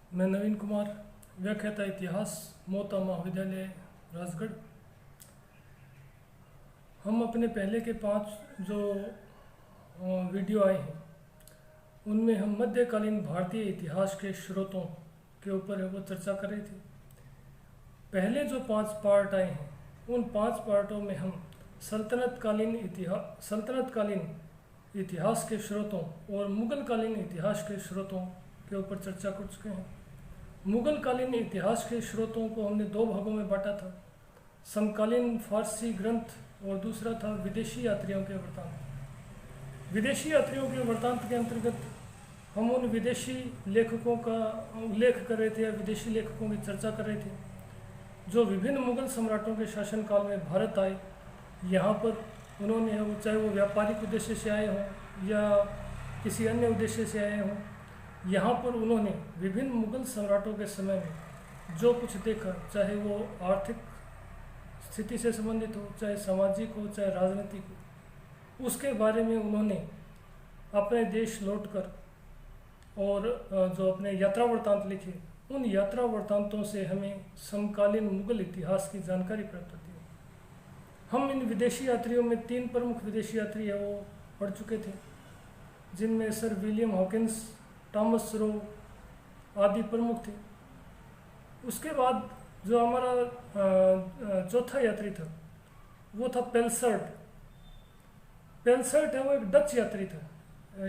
मैं नवीन कुमार, व्याख्याता इतिहास, मोता महाविद्यालय राजगढ़। हम अपने पहले के 5 जो वीडियो आए हैं उनमें हम मध्यकालीन भारतीय इतिहास के स्रोतों के ऊपर वो चर्चा कर रहे थे। पहले जो 5 पार्ट आए हैं उन 5 पार्टों में हम सल्तनतकालीन इतिहास के स्रोतों और मुगलकालीन इतिहास के स्रोतों के ऊपर चर्चा कर चुके हैं। मुगलकालीन इतिहास के स्रोतों को हमने 2 भागों में बांटा था, समकालीन फारसी ग्रंथ और दूसरा था विदेशी यात्रियों के वृत्तांत। विदेशी यात्रियों के वृत्तांत के अंतर्गत हम उन विदेशी लेखकों का उल्लेख कर रहे थे या विदेशी लेखकों की चर्चा कर रहे थे जो विभिन्न मुगल सम्राटों के शासनकाल में भारत आए। यहाँ पर उन्होंने, चाहे वो व्यापारिक उद्देश्य से आए हों या किसी अन्य उद्देश्य से आए हों, यहाँ पर उन्होंने विभिन्न मुगल सम्राटों के समय में जो कुछ देखा, चाहे वो आर्थिक स्थिति से संबंधित हो, चाहे सामाजिक हो, चाहे राजनीतिक हो, उसके बारे में उन्होंने अपने देश लौटकर और जो अपने यात्रा वृत्तांत लिखे, उन यात्रा वृत्तांतों से हमें समकालीन मुगल इतिहास की जानकारी प्राप्त होती है। हम इन विदेशी यात्रियों में 3 प्रमुख विदेशी यात्री है वो पढ़ चुके थे, जिनमें sir William Hawkins, Thomas Roe आदि प्रमुख थे। उसके बाद जो हमारा चौथा यात्री था वो था पेल्सर्ट। पेल्सर्ट है वो एक डच यात्री था।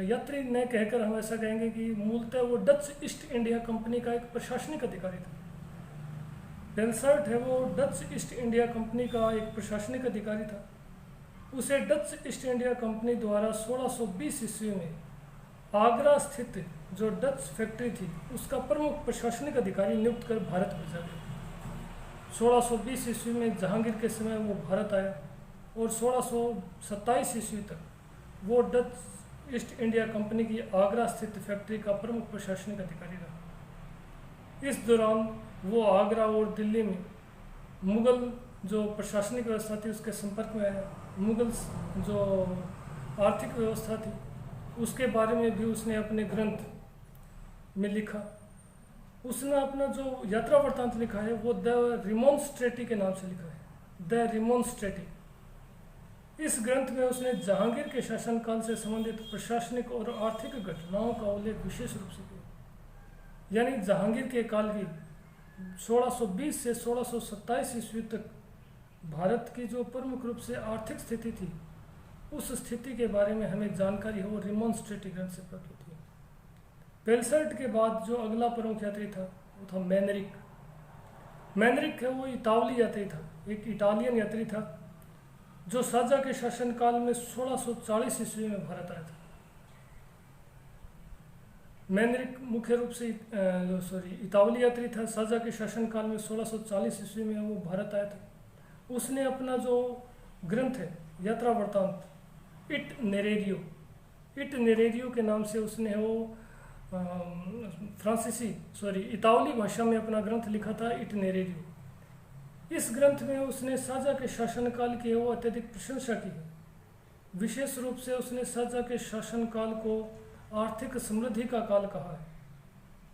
यात्री न कहकर हम ऐसा कहेंगे कि मूलतः वो डच ईस्ट इंडिया कंपनी का एक प्रशासनिक अधिकारी था। पेल्सर्ट है वो डच ईस्ट इंडिया कंपनी का एक प्रशासनिक अधिकारी था। उसे डच ईस्ट इंडिया कंपनी द्वारा 1620 ईस्वी में आगरा स्थित जो डच फैक्ट्री थी उसका प्रमुख प्रशासनिक अधिकारी नियुक्त कर भारत भेजा गया। 1620 ईस्वी में जहांगीर के समय वो भारत आया और 1627 ईस्वी तक वो डच ईस्ट इंडिया कंपनी की आगरा स्थित फैक्ट्री का प्रमुख प्रशासनिक अधिकारी रहा। इस दौरान वो आगरा और दिल्ली में मुगल जो प्रशासनिक व्यवस्था थी उसके संपर्क में आया। मुगल जो आर्थिक व्यवस्था थी उसके बारे में भी उसने अपने ग्रंथ में लिखा। उसने अपना जो यात्रा वृत्तांत लिखा है वो द रिमॉन्स्ट्रेटी के नाम से लिखा है, द रिमॉन्स्ट्रेटी। इस ग्रंथ में उसने जहांगीर के शासनकाल से संबंधित प्रशासनिक और आर्थिक घटनाओं का उल्लेख विशेष रूप से किया। यानी जहांगीर के काल की 1620 से 1627 ईस्वी तक भारत की जो प्रमुख रूप से आर्थिक स्थिति थी उस स्थिति के बारे में हमें जानकारी हो रिमॉन्स्ट्रेटी ग्रंथ से प्राप्त होती है। पेल्सर्ट के बाद जो अगला प्रमुख यात्री था वो था मैनरिक। मैनरिक है वो इतावली यात्री था, एक इटालियन यात्री था जो शाहजहाँ के शासनकाल में 1640 ईस्वी में भारत आया था। मैनरिक मुख्य रूप से इतावली यात्री था। शाहजहाँ के शासनकाल में 1640 ईस्वी में वो भारत आया था। उसने अपना जो ग्रंथ है यात्रा वृत्तांत इट नेरेरियो के नाम से उसने वो इतावली भाषा में अपना ग्रंथ लिखा था, इट नेरेरियो। इस ग्रंथ में उसने शाहजहाँ के शासनकाल की वो अत्यधिक प्रशंसा की है। विशेष रूप से उसने शाहजहाँ के शासनकाल को आर्थिक समृद्धि का काल कहा है।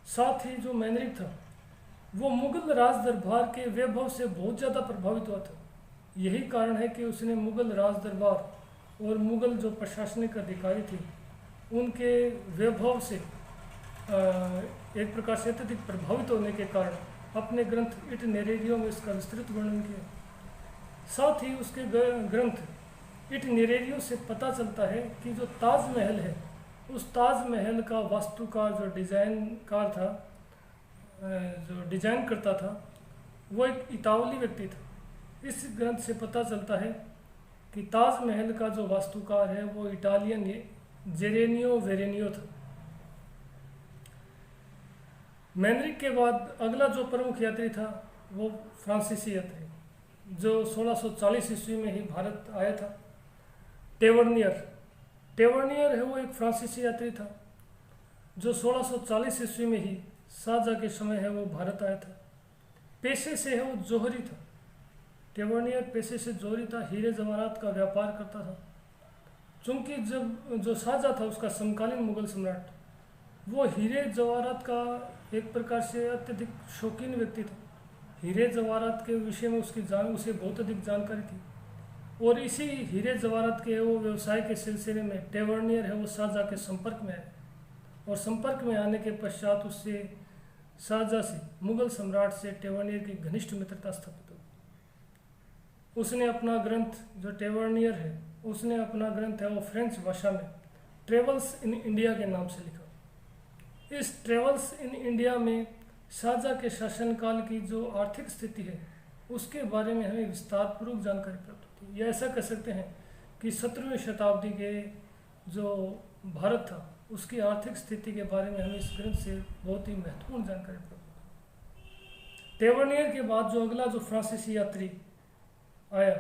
साथ ही जो मैनरिक था वो मुगल राज दरबार के वैभव से बहुत ज़्यादा प्रभावित हुआ था। यही कारण है कि उसने मुगल राज दरबार और मुगल जो प्रशासनिक अधिकारी थे उनके वैभव से एक प्रकार से अत्यधिक प्रभावित होने के कारण अपने ग्रंथ इट नेरेरियो में इसका विस्तृत वर्णन किया। साथ ही उसके ग्रंथ इट नेरेरियो से पता चलता है कि जो ताजमहल है उस ताजमहल का वास्तुकार जो डिज़ाइनकार था, जो डिजाइन करता था, वो एक इतावली व्यक्ति था। इस ग्रंथ से पता चलता है कि ताजमहल का जो वास्तुकार है वो इटालियन जेरेनियो वेरेनियो था। मैनरिक के बाद अगला जो प्रमुख यात्री था वो फ्रांसीसी यात्री जो 1640 ईस्वी में ही भारत आया था, टेवर्नियर है वो एक फ्रांसीसी यात्री था जो 1640 ईस्वी में ही शाहजहाँ के समय है वो भारत आया था। पेशे से है वो जौहरी था। टेवर्नियर पेशे से जौहरी था, हीरे जवाहरात का व्यापार करता था। चूंकि जब जो शाहजहाँ था उसका समकालीन मुगल सम्राट वो हीरे जवाहरात का एक प्रकार से अत्यधिक शौकीन व्यक्ति था। हीरे जवाहरात के विषय में उसे बहुत अधिक जानकारी थी, और इसी हीरे जवाहरात के वो व्यवसाय के सिलसिले में टेवर्नियर है वो शाहजहाँ के संपर्क में आए, और संपर्क में आने के पश्चात उससे शाहजहाँ से, मुगल सम्राट से टेवर्नियर की घनिष्ठ मित्रता स्थापित हुई। उसने अपना ग्रंथ जो टेवर्नियर है, उसने अपना ग्रंथ है वो फ्रेंच भाषा में ट्रेवल्स इन इंडिया के नाम से लिखा। इस ट्रेवल्स इन इंडिया में शाहजहाँ के शासनकाल की जो आर्थिक स्थिति है उसके बारे में हमें विस्तार पूर्वक जानकारी प्राप्त होती है। या ऐसा कह सकते हैं कि 17वीं शताब्दी के जो भारत था उसकी आर्थिक स्थिति के बारे में हमें इस ग्रंथ से बहुत ही महत्वपूर्ण जानकारी प्राप्त होती है। टेवर्नियर के बाद जो अगला जो फ्रांसीसी यात्री आया,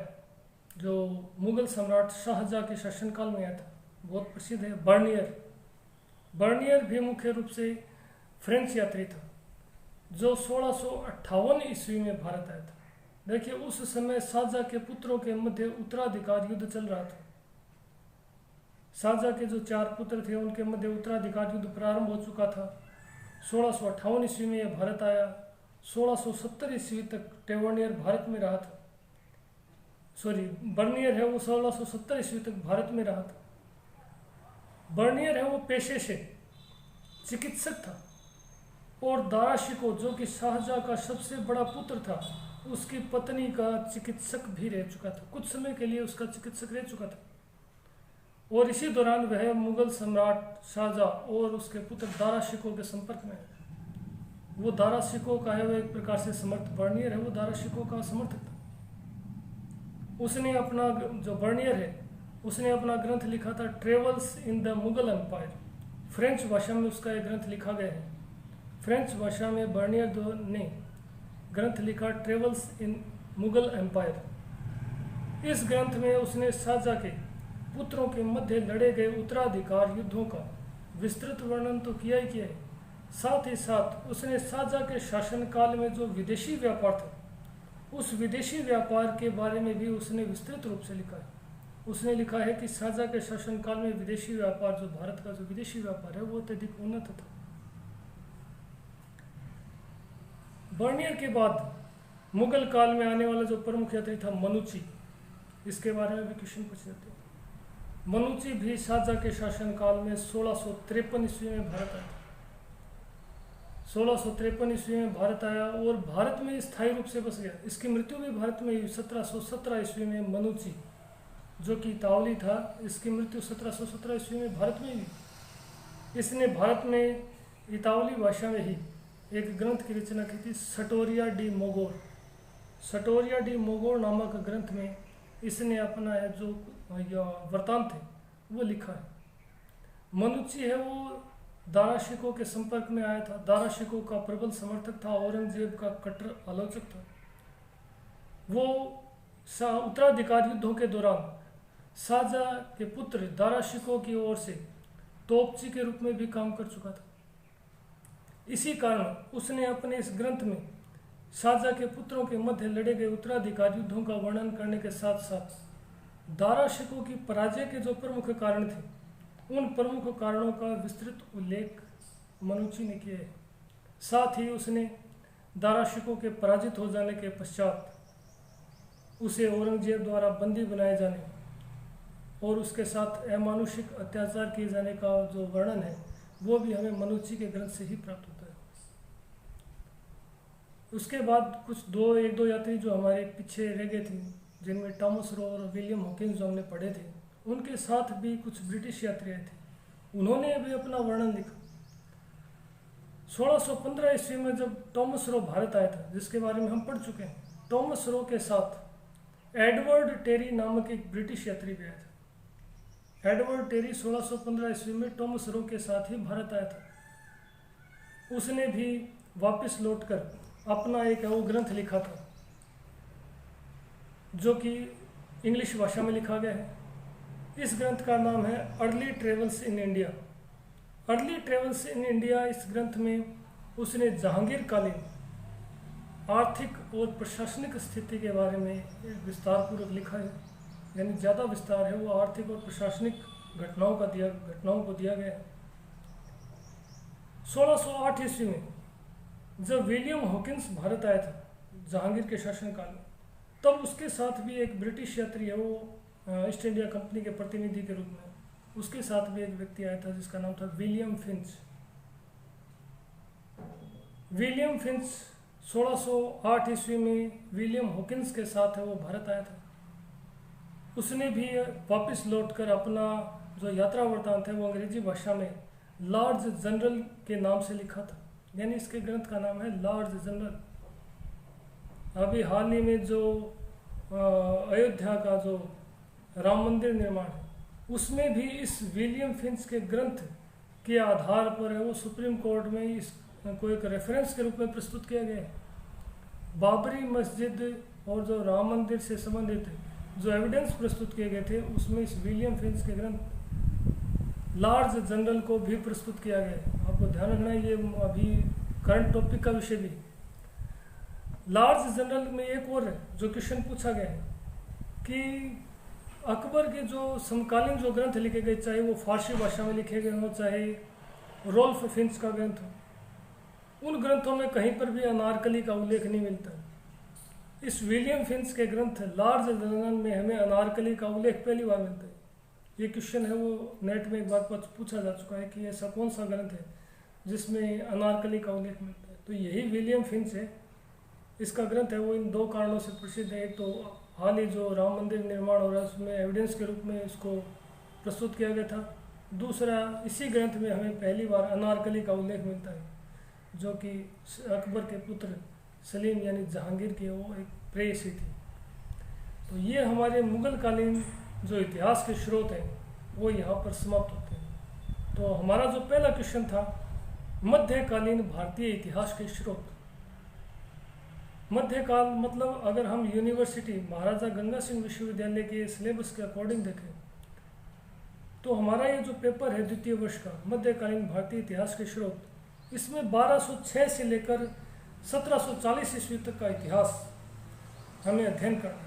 जो मुगल सम्राट शाहजहाँ के शासनकाल में आया था, बहुत प्रसिद्ध है, बर्नियर। बर्नियर भी मुख्य रूप से फ्रेंच यात्री था, जो 1658 ईस्वी में भारत आया था। देखिए, उस समय शाहजहाँ के पुत्रों के मध्य उत्तराधिकार युद्ध चल रहा था। शाहजहाँ के जो 4 पुत्र थे उनके मध्य उत्तराधिकार युद्ध प्रारंभ हो चुका था। 1658 ईस्वी में यह भारत आया। 1670 ईस्वी तक टेवर्नियर भारत में रहा था। बर्नियर है वो 1670 ईस्वी तक भारत में रहा था। बर्नियर है वो पेशे से चिकित्सक था, और दारा शिको जो कि शाहजहाँ का सबसे बड़ा पुत्र था, उसकी पत्नी का चिकित्सक भी रह चुका था। कुछ समय के लिए उसका चिकित्सक रह चुका था, और इसी दौरान वह मुगल सम्राट शाहजहाँ और उसके पुत्र दारा शिको के संपर्क में है। वो दारा शिको का है वो एक प्रकार से समर्थक, बर्नियर है वो दारा शिको का समर्थक था। उसने अपना जो बर्नियर है उसने अपना ग्रंथ लिखा था travels in the Mughal empire. French भाषा में उसका एक ग्रंथ लिखा गया है। फ्रेंच भाषा में बर्नियर ने ग्रंथ लिखा ट्रेवल्स इन मुगल एम्पायर। इस ग्रंथ में उसने शाहजहाँ के पुत्रों के मध्य लड़े गए उत्तराधिकार युद्धों का विस्तृत वर्णन तो किया ही किया है, साथ ही साथ उसने शाहजहाँ के शासनकाल में जो विदेशी व्यापार था उस विदेशी व्यापार के बारे में भी उसने विस्तृत रूप से लिखा है। उसने लिखा है कि शाहजहाँ के शासनकाल में विदेशी व्यापार, जो भारत का जो विदेशी व्यापार है वो अत्यधिक उन्नत था। बर्नियर के बाद मुगल काल में आने वाला जो प्रमुख यात्री था मनुची, इसके बारे में भी क्वेश्चन पूछे जाते हैं। मनुची भी शाहजहाँ के शासनकाल में 1653 ईस्वी में भारत आया था। 1653 ईस्वी में भारत आया और भारत में स्थायी रूप से बस गया। इसकी मृत्यु भी भारत में हुई 1717 ईस्वी में। मनुची जो कि इतावली था, इसकी मृत्यु 1717 ईस्वी में भारत में हुई। इसने भारत में इतावली भाषा में ही एक ग्रंथ की रचना की थी, सटोरिया डी मोगोर। सटोरिया डी मोगोर नामक ग्रंथ में इसने अपना जो वृत्तांत है वो लिखा है। मनुची है वो दारा शिको के संपर्क में आया था। दारा शिको का प्रबल समर्थक था, औरंगजेब का कट्टर आलोचक था। वो उत्तराधिकार युद्धों के दौरान शाहजहाँ के पुत्र दारा शिको की ओर से तोपची के रूप में भी काम कर चुका था। इसी कारण उसने अपने इस ग्रंथ में शाहजहाँ के पुत्रों के मध्य लड़े गए उत्तराधिकार युद्धों का वर्णन करने के साथ साथ दारा शिको की पराजय के जो प्रमुख कारण थे उन प्रमुख कारणों का विस्तृत उल्लेख मनुची ने किया है। साथ ही उसने दारा शिको के पराजित हो जाने के पश्चात उसे औरंगजेब द्वारा बंदी बनाए जाने और उसके साथ अमानुषिक अत्याचार किए जाने का जो वर्णन है वो भी हमें मनुची के ग्रंथ से ही प्राप्त होता है। उसके बाद कुछ एक दो यात्री जो हमारे पीछे रह गए थे, जिनमें टॉमस रो और विलियम हॉकिंस जो हमने पढ़े थे, उनके साथ भी कुछ ब्रिटिश यात्री आए थे। उन्होंने भी अपना वर्णन लिखा। 1615 ईस्वी में जब टॉमस रो भारत आया था, जिसके बारे में हम पढ़ चुके हैं, टॉमस रो के साथ एडवर्ड टेरी नामक एक ब्रिटिश यात्री भी आया था। एडवर्ड टेरी 1615 ईस्वी में टॉमस रो के साथ ही भारत आया था। उसने भी वापस लौटकर अपना एक वो ग्रंथ लिखा था जो कि इंग्लिश भाषा में लिखा गया है। इस ग्रंथ का नाम है early travels in India. Early travels in India, इस ग्रंथ में उसने जहांगीरकालीन आर्थिक और प्रशासनिक स्थिति के बारे में विस्तार पूर्वक लिखा है। यानी ज़्यादा विस्तार है वो आर्थिक और प्रशासनिक घटनाओं को दिया गया है। 1608 ईस्वी में जब विलियम हॉकिंस भारत आया था जहांगीर के शासनकाल में, तब उसके साथ भी एक ब्रिटिश यात्री है, वो ईस्ट इंडिया कंपनी के प्रतिनिधि के रूप में, उसके साथ भी एक व्यक्ति आया था जिसका नाम था विलियम फिंच। विलियम फिंच 1608 ईस्वी में विलियम हॉकिंस के साथ है वो भारत आया था। उसने भी वापस लौटकर अपना जो यात्रा वृत्तांत है वो अंग्रेजी भाषा में लॉर्ड्स जनरल के नाम से लिखा था, यानी इसके ग्रंथ का नाम है लॉर्ड्स जनरल। अभी हाल ही में जो अयोध्या का जो राम मंदिर निर्माण है उसमें भी इस विलियम फिंच के ग्रंथ के आधार पर है वो सुप्रीम कोर्ट में इसको एक रेफरेंस के रूप में प्रस्तुत किया गया है। बाबरी मस्जिद और जो राम मंदिर से संबंधित जो एविडेंस प्रस्तुत किए गए थे उसमें इस विलियम फिंच के ग्रंथ लॉर्ड्स जनरल को भी प्रस्तुत किया गया है। आपको ध्यान रखना है, ये अभी करंट टॉपिक का विषय भी। लॉर्ड्स जनरल में एक और है जो क्वेश्चन पूछा गया है कि अकबर के जो समकालीन जो ग्रंथ लिखे गए, चाहे वो फारसी भाषा में लिखे गए हों चाहे रोल्फ फिंच का ग्रंथ हो, उन ग्रंथों में कहीं पर भी अनारकली का उल्लेख नहीं मिलता। इस विलियम फिंच के ग्रंथ लॉर्ड्स जनरल में हमें अनारकली का उल्लेख पहली बार मिलता है। ये क्वेश्चन है वो नेट में एक बार पूछा जा चुका है कि ऐसा कौन सा ग्रंथ है जिसमें अनारकली का उल्लेख मिलता है, तो यही विलियम फिंच है। इसका ग्रंथ है वो इन दो कारणों से प्रसिद्ध है। एक तो हाल ही जो राम मंदिर निर्माण हो रहा है उसमें एविडेंस के रूप में इसको प्रस्तुत किया गया था। दूसरा, इसी ग्रंथ में हमें पहली बार अनारकली का उल्लेख मिलता है जो कि अकबर के पुत्र सलीम यानी जहांगीर की वो एक प्रेयसी थी। तो ये हमारे मुगल कालीन जो इतिहास के स्रोत हैं वो यहाँ पर समाप्त होते हैं। तो हमारा जो पहला क्वेश्चन था, मध्यकालीन भारतीय इतिहास के स्रोत। मध्यकाल मतलब अगर हम यूनिवर्सिटी महाराजा गंगा सिंह विश्वविद्यालय के सिलेबस के अकॉर्डिंग देखें तो हमारा ये जो पेपर है द्वितीय वर्ष का मध्यकालीन भारतीय इतिहास के स्रोत, इसमें 1206 से लेकर 1740 ईस्वी तक का इतिहास हमें अध्ययन करना है।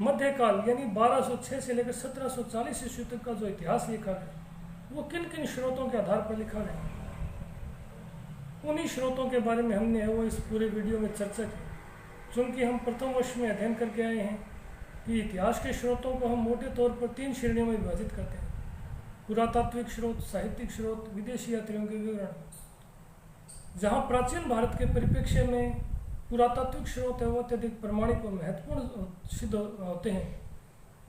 मध्यकाल यानी 1206 से लेकर 1740 ईस्वी तक का जो इतिहास लिखा गया वो किन किन स्रोतों के आधार पर लिखा गया, उन्हीं स्रोतों के बारे में हमने वो इस पूरे वीडियो में चर्चा की। चूँकि हम प्रथम वर्ष में अध्ययन करके आए हैं कि इतिहास के स्रोतों को हम मोटे तौर पर 3 श्रेणियों में विभाजित करते हैं: पुरातात्विक स्रोत, साहित्यिक स्रोत, विदेशी यात्रियों के विवरण। जहाँ प्राचीन भारत के परिप्रेक्ष्य में पुरातात्विक स्रोत है वो अत्यधिक प्रामाणिक और महत्वपूर्ण सिद्ध होते हैं,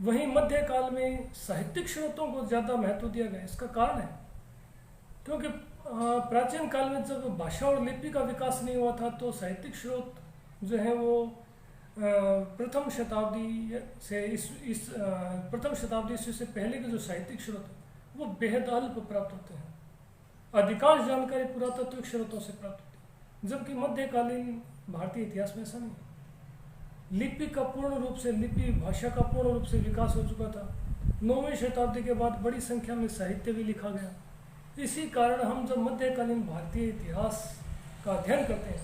वहीं मध्यकाल में साहित्यिक स्रोतों को ज़्यादा महत्व दिया गया। इसका कारण है क्योंकि प्राचीन काल में जब भाषा और लिपि का विकास नहीं हुआ था तो साहित्यिक स्रोत जो है वो प्रथम शताब्दी से पहले के जो साहित्यिक स्रोत हैं वो बेहद अल्प प्राप्त होते हैं। अधिकांश जानकारी पुरातात्विक स्रोतों से प्राप्त होती है, जबकि मध्यकालीन भारतीय इतिहास में ऐसा नहीं है। लिपि का पूर्ण रूप से भाषा का पूर्ण रूप से विकास हो चुका था। 9वीं शताब्दी के बाद बड़ी संख्या में साहित्य भी लिखा गया। इसी कारण हम जब मध्यकालीन भारतीय इतिहास का अध्ययन करते हैं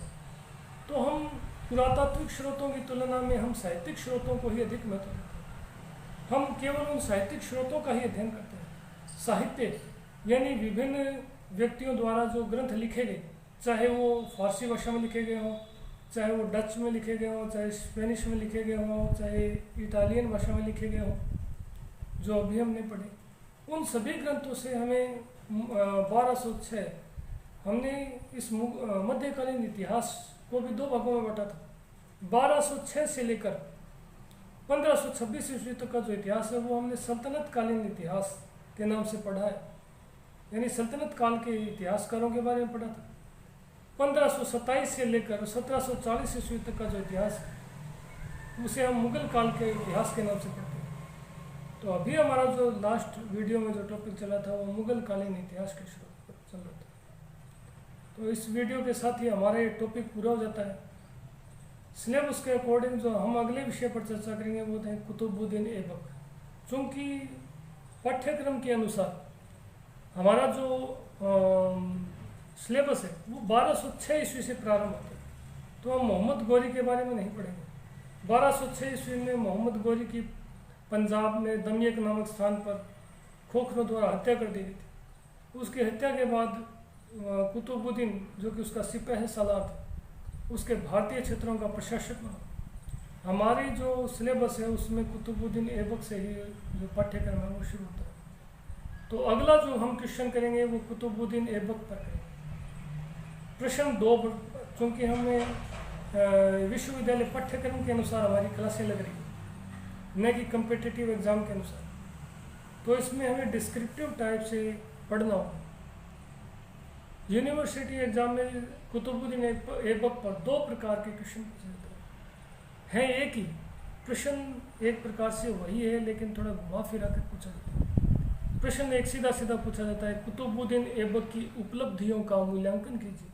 तो हम पुरातात्विक स्रोतों की तुलना में हम साहित्यिक स्रोतों को ही अधिक महत्व देते हैं। हम केवल उन साहित्यिक स्रोतों का ही अध्ययन करते हैं। साहित्य यानी विभिन्न व्यक्तियों द्वारा जो ग्रंथ लिखे गए, चाहे वो फारसी भाषा में लिखे गए हों, चाहे वो डच में लिखे गए हों, चाहे स्पेनिश में लिखे गए हों, चाहे इटालियन भाषा में लिखे गए हों, जो अभी हमने पढ़े, उन सभी ग्रंथों से हमें 1206 हमने इस मध्यकालीन इतिहास को भी 2 भागों में बांटा था। 1206 से लेकर 1526 ईस्वी तक का जो इतिहास है वो हमने सल्तनत कालीन इतिहास के नाम से पढ़ा है, यानी सल्तनत काल के इतिहासकारों के बारे में पढ़ा था। 1527 से लेकर 1740 ईस्वी तक का जो इतिहास है उसे हम मुगल काल के इतिहास के नाम से पढ़ते हैं। तो अभी हमारा जो लास्ट वीडियो में जो टॉपिक चला था वो मुगल कालीन इतिहास के स्रोत पर चल रहा था। तो इस वीडियो के साथ ही हमारा ये टॉपिक पूरा हो जाता है। सिलेबस के अकॉर्डिंग जो हम अगले विषय पर चर्चा करेंगे वो है कुतुबुद्दीन ऐबक। चूँकि पाठ्यक्रम के अनुसार हमारा जो सिलेबस है वो 1206 ईस्वी से प्रारंभ होता है, तो हम मोहम्मद गौरी के बारे में नहीं पढ़ेंगे। 1206 ईस्वी में मोहम्मद गौरी की पंजाब में दमियक नामक स्थान पर खोखरों द्वारा हत्या कर दी गई थी। उसकी हत्या के बाद कुतुबुद्दीन जो कि उसका सिपाही सालार था, उसके भारतीय क्षेत्रों का प्रशासक बना। हमारी जो सिलेबस है उसमें कुतुबुद्दीन ऐबक से ही जो पाठ्यक्रम है वो शुरू होता है। तो अगला जो हम क्वेश्चन करेंगे वो कुतुबुद्दीन ऐबक पर करेंगे। प्रश्न 2, चूँकि हमें विश्वविद्यालय पाठ्यक्रम के अनुसार हमारी क्लासें लग रही है, न कि कम्पिटिटिव एग्ज़ाम के अनुसार, तो इसमें हमें डिस्क्रिप्टिव टाइप से पढ़ना होगा। यूनिवर्सिटी एग्जाम में कुतुबुद्दीन ऐबक पर 2 प्रकार के क्वेश्चन पूछे जाते हैं। एक ही प्रश्न एक प्रकार से वही है, लेकिन थोड़ा घुमा फिरा कर पूछा जाता है। प्रश्न एक सीधा सीधा पूछा जाता है, कुतुबुद्दीन ऐबक की उपलब्धियों का मूल्यांकन कीजिए।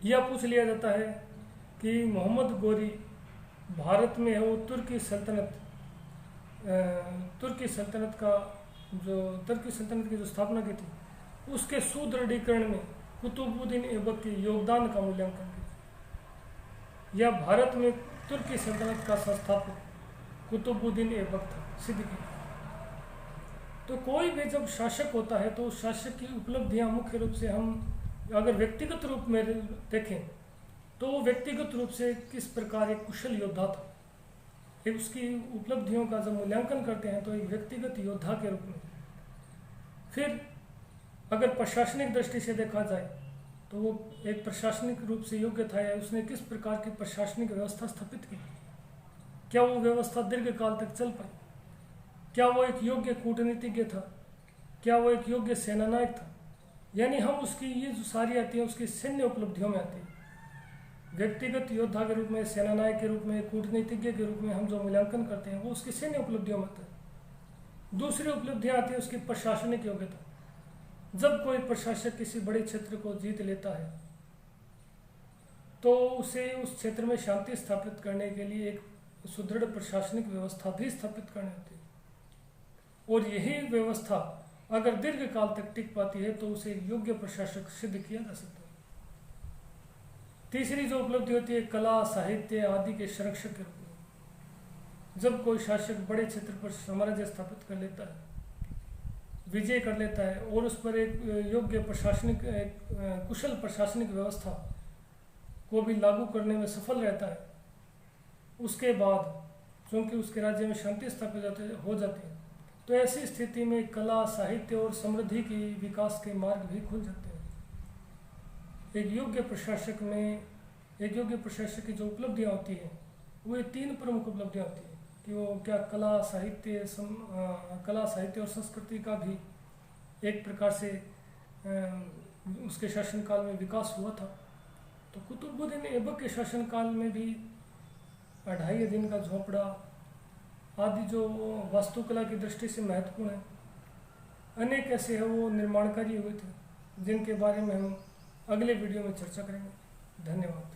यह पूछ लिया जाता है कि मोहम्मद गोरी भारत में है वो तुर्की सल्तनत की जो स्थापना की थी, उसके सुदृढ़ीकरण में कुतुबुद्दीन ऐबक के योगदान का मूल्यांकन कीजिए। यह भारत में तुर्की सल्तनत का संस्थापक कुतुबुद्दीन ऐबक था, सिद्ध किया। तो कोई भी जब शासक होता है तो उस शासक की उपलब्धियां मुख्य रूप से हम अगर व्यक्तिगत रूप में देखें तो वो व्यक्तिगत रूप से किस प्रकार एक कुशल योद्धा था, एक उसकी उपलब्धियों का जब मूल्यांकन करते हैं तो एक व्यक्तिगत योद्धा के रूप में। फिर अगर प्रशासनिक दृष्टि से देखा जाए तो वो एक प्रशासनिक रूप से योग्य था, या उसने किस प्रकार की प्रशासनिक व्यवस्था स्थापित की, क्या वो व्यवस्था दीर्घकाल तक चल पाई, क्या वो एक योग्य कूटनीतिज्ञ था, क्या वो एक योग्य सेनानायक था। यानी हम उसकी ये जो सारी आती है उसकी सैन्य उपलब्धियों में आती है। व्यक्तिगत योद्धा के रूप में, सेनानायक के रूप में, कूटनीतिज्ञ के रूप में हम जो मूल्यांकन करते हैं वो उसकी सैन्य उपलब्धियों में आता है। दूसरी उपलब्धियाँ आती है उसकी प्रशासनिक योग्यता। जब कोई प्रशासक किसी बड़े क्षेत्र को जीत लेता है तो उसे उस क्षेत्र में शांति स्थापित करने के लिए एक सुदृढ़ प्रशासनिक व्यवस्था भी स्थापित करनी होती है, और यही व्यवस्था अगर दीर्घकाल तक टिक पाती है तो उसे योग्य प्रशासक सिद्ध किया जा सकता है। तीसरी जो उपलब्धि होती है कला, साहित्य आदि के संरक्षक के रूप में। जब कोई शासक बड़े क्षेत्र पर साम्राज्य स्थापित कर लेता है, विजय कर लेता है और उस पर एक योग्य प्रशासनिक, एक कुशल प्रशासनिक व्यवस्था को भी लागू करने में सफल रहता है, उसके बाद क्योंकि उसके राज्य में शांति स्थापित हो जाती है, तो ऐसी स्थिति में कला, साहित्य और समृद्धि की विकास के मार्ग भी खुल जाते हैं। एक योग्य प्रशासक की जो उपलब्धियाँ होती हैं वो ये 3 प्रमुख उपलब्धियाँ होती हैं कि वो क्या कला, साहित्य और संस्कृति का भी एक प्रकार से उसके शासनकाल में विकास हुआ था। तो कुतुबुद्दीन ऐबक के शासनकाल में भी 2.5 दिन का झोंपड़ा आदि जो वास्तुकला की दृष्टि से महत्वपूर्ण है, अनेक ऐसे हैं वो निर्माण कार्य हुए थे जिनके बारे में हम अगले वीडियो में चर्चा करेंगे। धन्यवाद।